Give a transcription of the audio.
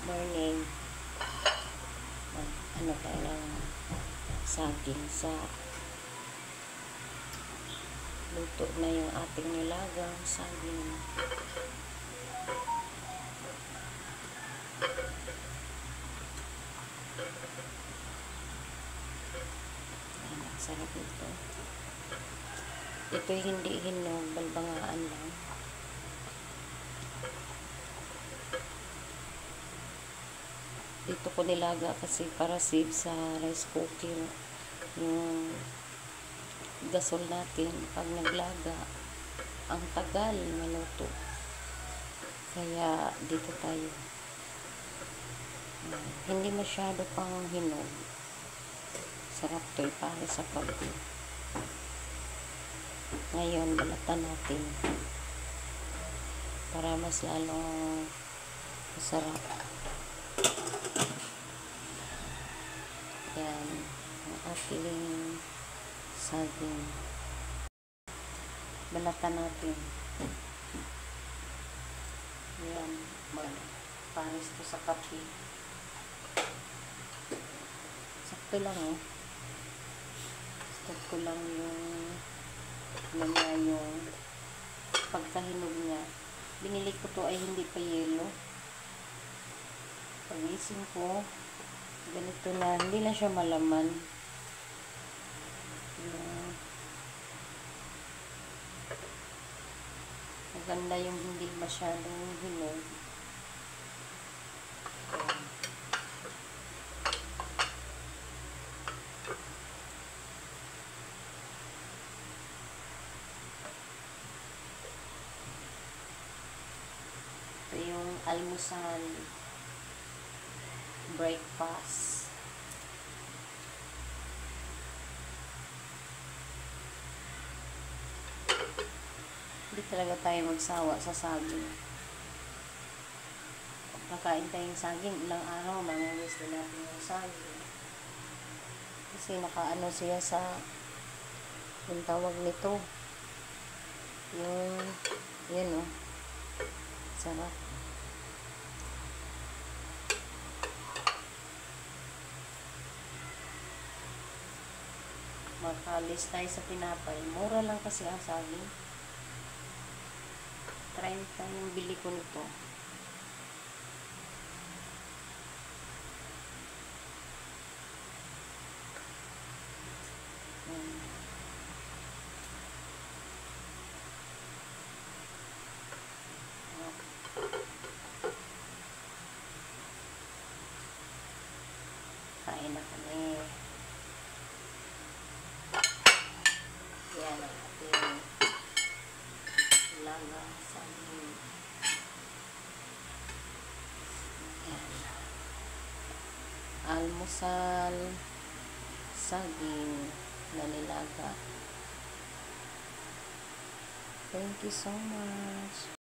morning. Ano tayo ng saging sa luto na yung ating nilagang saging. Ayan, sarap ito. Ito'y hindi hinog, balbangaan lang. Dito ko nilaga kasi para save sa rice cooker yung gasol natin pag naglaga ang tagal maluto, kaya dito tayo. Hindi masyado pang hinog, sarap to para sa pagod. Ngayon balatan natin para mas lalong masarap. Yan ang ating saging. Balatan natin. Yan, panis to sa kape. Sakto lang stop ko lang yung pagkahinog niya. Binili ko to ay hindi pa yelo. Pagising ko, ganito na, hindi na siya malaman. Maganda yung hindi masyadong hinog. Ito yung almusal breakfast. Hindi talaga tayo magsawa sa saging. Nakain tayong saging, ilang araw mamimiss din natin yung saging. Kasi nakaano siya sa yung tawag nito. Yan sarap. Makalis tayo sa tinapay. Mura lang kasi ang saging. 30 yung bili ko nito. Kain na kami. Yan ang ating laga saging. Yan. Almusal saging na nilaga. Thank you so much.